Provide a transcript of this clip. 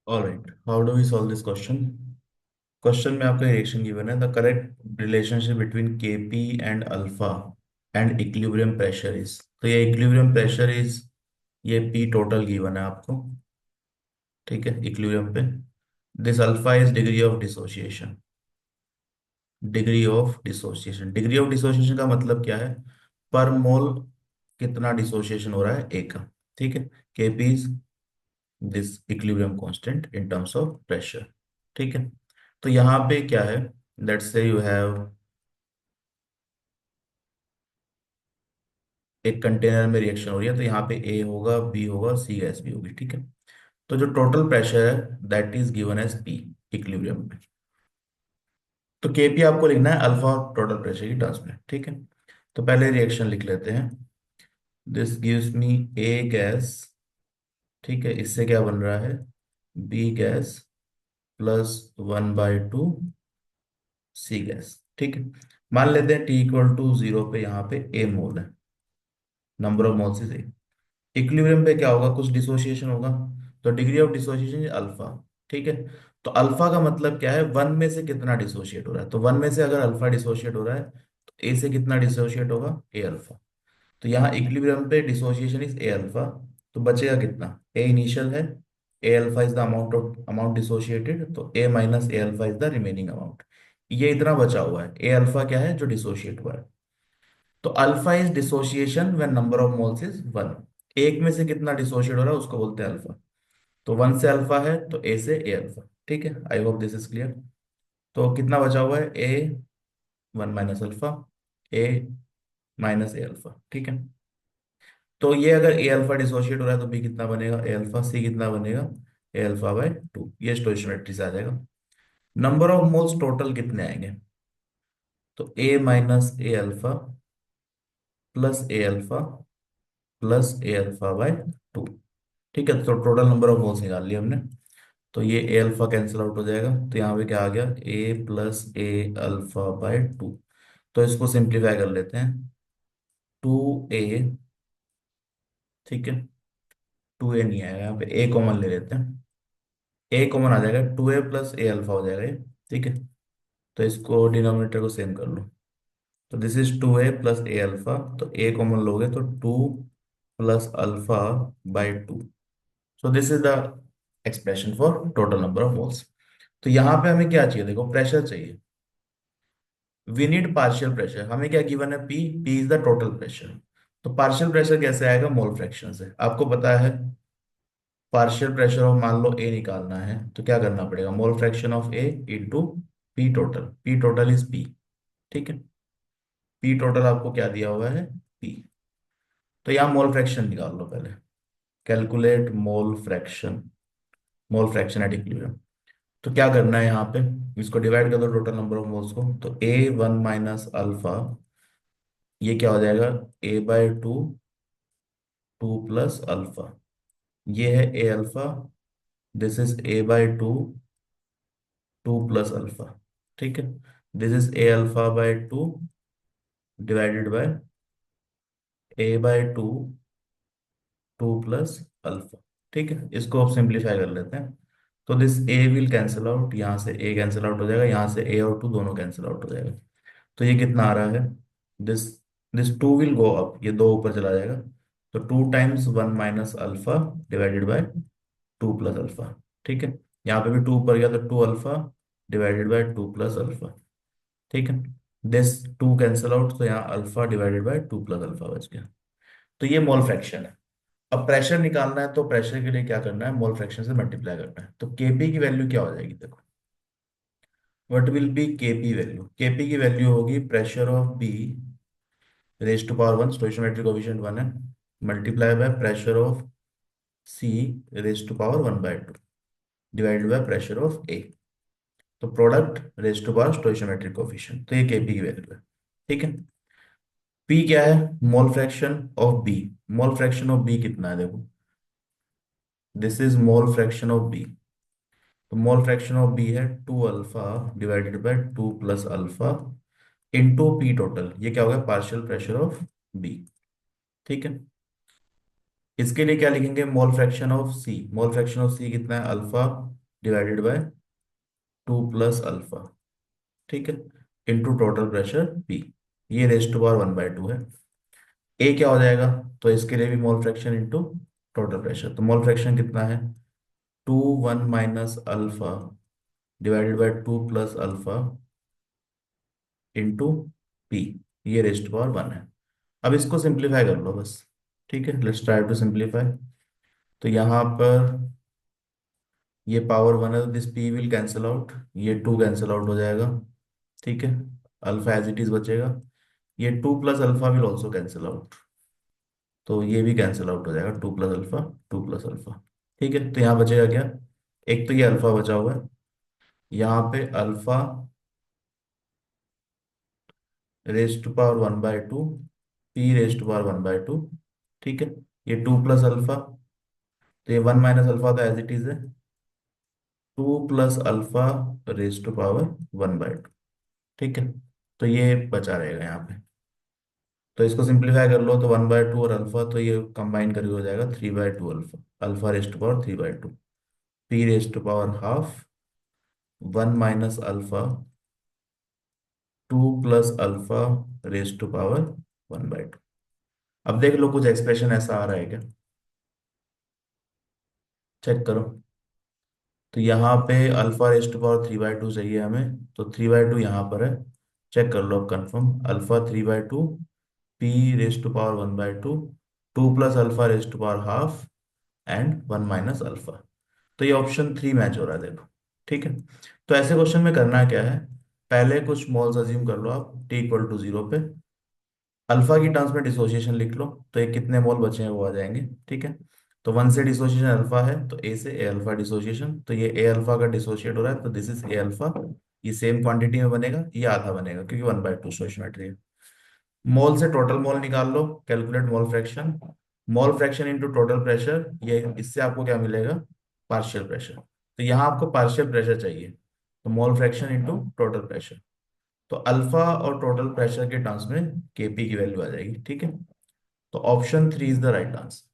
All right, how do we solve this question? Question में आपका reaction given है, the correct relationship between KP and alpha and equilibrium pressure is. तो ये equilibrium pressure is, ये P total given है आपको। ठीक है, इक्विलिब्रियम पे this alpha is degree of dissociation. Degree of dissociation, degree of dissociation का मतलब क्या है? पर मोल कितना डिसोसिएशन हो रहा है, एक का। ठीक है, KP is this equilibrium constant in terms of pressure. ठीक है, तो यहाँ पे क्या है, लेट्स से यू हैव एक कंटेनर में रिएक्शन हो रही है, तो यहाँ पे ए होगा, बी होगा, सी गैस भी होगी। ठीक है, तो जो टोटल प्रेशर है that is given as P equilibrium में। तो केपी आपको लिखना है अल्फा टोटल प्रेशर की टर्म्स में। ठीक है, तो पहले रिएक्शन लिख लेते हैं। This gives me A gas. ठीक है, इससे क्या बन रहा है, B gas plus 1/2 C gas. ठीक है, मान लेते हैं टी इक्वल टू 0 पे यहाँ पे ए मोल है, number of moles is a. Equilibrium पे क्या होगा, कुछ डिसोसिएशन होगा, तो degree of dissociation is alpha. ठीक है, तो अल्फा का मतलब क्या है, वन में से कितना डिसोशिएट हो रहा है। तो वन में से अगर अल्फा डिसोशिएट हो रहा है तो ए से कितना डिसोशिएट होगा, ए अल्फा। तो यहाँ इक्विलिब्रियम पे डिसोसिएशन इज ए अल्फा, तो बचेगा कितना, ए इनिशियल है, a alpha is the amount dissociated, तो a minus a alpha is the remaining amount. ये इतना बचा हुआ है, ए अल्फा क्या है जो डिसोशिएट हुआ है। तो alpha is dissociation when number of moles is one. एक में से कितना डिसोशिएट हो रहा है उसको बोलते हैं अल्फा। तो वन से अल्फा है तो ए से ए अल्फा। ठीक है, I hope this is clear. तो कितना बचा हुआ है, ए one minus alpha, A minus a alpha. ठीक है, तो ये अगर ए अल्फा डिसोशिएट हो रहा है तो बी कितना बनेगा, ए अल्फा, सी कितना बनेगा, ए अल्फा बाय टू। ये स्टोइचियोमेट्री से आ जाएगा। नंबर ऑफ मोल्स टोटल कितने आएंगे, तो a minus a alpha plus A alpha plus A alpha by two. ठीक है, तो टोटल नंबर ऑफ मोल्स निकाल लिया हमने। तो ये ए अल्फा कैंसिल आउट हो जाएगा, तो यहाँ पे क्या आ गया, a plus A alpha by two. तो इसको सिंप्लीफाई कर लेते हैं, टू ए। ठीक है, टू ए नहीं आएगा, यहाँ पे ए कॉमन ले लेते हैं। ए कॉमन आ जाएगा, two A plus A alpha हो जाएगा ये। ठीक है, तो इसको डिनोमिनेटर को सेम कर लो। तो this is two A plus A alpha, तो ए कॉमन लोगे तो two plus alpha by two. So this is the expression for total number of moles. तो यहाँ पे हमें क्या चाहिए, देखो प्रेशर चाहिए। वी नीड पार्शियल प्रेशर, हमें क्या गिवन है, P. P is the total pressure. तो पार्शियल प्रेशर कैसे आएगा, मोल फ्रैक्शन से। आपको पता है पार्शियल प्रेशर ऑफ, मान लो ए निकालना है तो क्या करना पड़ेगा, मोल fraction of A into P total. P total is P. ठीक है, पी टोटल आपको क्या दिया हुआ है, पी। तो यहाँ मोल फ्रैक्शन निकाल लो पहले। Calculate mole fraction, mole fraction at equilibrium. तो क्या करना है यहाँ पे, इसको डिवाइड कर दो टोटल नंबर ऑफ मोल्स को, तो ए वन माइनस अल्फा, ये क्या हो जाएगा, a by two, two plus alpha. ये है a alpha, this is a by two, two plus alpha. ठीक है, this is a alpha by two divided by a by two, two plus alpha. ठीक है, इसको अब सिंप्लीफाई कर लेते हैं। तो this a will cancel out, यहाँ से ए कैंसिल आउट हो जाएगा, यहाँ से ए और टू दोनों कैंसिल आउट हो जाएगा। तो ये कितना आ रहा है, this this two will go up, ये दो ऊपर चला जाएगा। तो two times one minus alpha divided by two plus alpha. ठीक है, यहाँ पे भी टू ऊपर गया तो two alpha divided by two plus alpha. ठीक है, दिस टू कैंसिल आउट, तो यहाँ alpha divided by two plus alpha बच गया। तो ये मोल फ्रैक्शन है। अब प्रेशर निकालना है, तो प्रेशर के लिए क्या करना है, मोल फ्रैक्शन से मल्टीप्लाई करना है। तो केपी की वैल्यू क्या हो जाएगी, देखो what will be KP value. KP की वैल्यू होगी pressure of B raise to power one, stoichiometric coefficient one है, multiply by pressure of C raise to power one by two divided by pressure of A. तो product raise to power stoichiometric coefficient, तो ये KP की value है। ठीक है, P क्या है, mole fraction of B. Mole fraction of B कितना है, देखो this is mole fraction of B. तो मोल फ्रैक्शन ऑफ बी है two alpha divided by two plus alpha into P total. ये क्या होगा, पार्शियल प्रेशर ऑफ बी। ठीक है, इसके लिए क्या लिखेंगे, mole fraction of C. Mole fraction of C कितना है, अल्फा डिवाइडेड बाय 2 + अल्फा, ठीक है, इंटू टोटल प्रेशर पी, ये रेस्ट टू पावर 1/2 है। ए क्या हो जाएगा, तो इसके लिए भी mole fraction into total pressure, तो मोल फ्रैक्शन कितना है, 2 1 - alpha divided bye 2 + alpha into P, ये रेस्ट पावर 1 है। अब इसको सिंप्लीफाई कर लो बस, ठीक है, लेट्स ट्राई टू सिंप्लीफाई। तो यहाँ पर ये पावर 1 है तो this P will cancel out, ये 2 कैंसिल आउट हो जाएगा, ठीक है, अल्फा एज इट इज बचेगा, ये 2 + alpha will also cancel out, तो ये भी कैंसिल आउट हो जाएगा, 2 + अल्फा 2 + अल्फा, ठीक है, तो यहाँ बचेगा क्या, एक तो ये अल्फा बचा हुआ है, यहाँ पे alpha raised to power 1/2, P raised to power 1/2, ठीक है, ये 2 + अल्फा, तो ये 1 - अल्फा तो एज इट इज है, 2 + अल्फा रेस्ट टू पावर 1/2, ठीक है, तो ये बचा रहेगा यहाँ पे। तो इसको सिंप्लीफाई कर लो तो 1/2 और अल्फा, तो ये कंबाइन करके हो जाएगा 3/2 alpha, alpha raised to power 3/2, P raised to power half, 1 - alpha 2 + alpha raised to power 1/2। अब देख लो कुछ एक्सप्रेशन ऐसा आ रहा है क्या, चेक करो। तो यहाँ पे अल्फा रेस्ट टू पावर 3/2 चाहिए हमें, तो 3/2 यहाँ पर है, चेक कर लो अब confirm, alpha 3/2, P raised to power 1/2, 2 + alpha raised to power half and 1 - alpha, तो ये ऑप्शन 3 मैच हो रहा है देखो, ठीक है। तो ऐसे क्वेश्चन में करना क्या है, पहले कुछ मोल्स अज्यूम कर लो आप t = 0 पे, अल्फा की टर्म्स में डिसोसिएशन लिख लो, तो ये कितने मोल बचे हैं वो आ जाएंगे, ठीक है। तो 1 से डिसोसिएशन अल्फा है तो ए से ए अल्फा डिसोसिएशन, तो ये ए अल्फा का डिसोशिएट हो रहा है तो दिस इज ए अल्फा, ये सेम क्वांटिटी में बनेगा, ये आधा बनेगा क्योंकि 1/2 स्टोइचियोमेट्री है। मोल से टोटल मोल निकाल लो, calculate mole fraction, mole fraction into total pressure, ये इससे आपको क्या मिलेगा, पार्शियल प्रेशर, तो यहाँ आपको पार्शियल प्रेशर चाहिए, तो mole fraction into total pressure, तो अल्फा और टोटल प्रेशर के टर्म्स में केपी की वैल्यू आ जाएगी, ठीक है। तो option 3 is the right answer.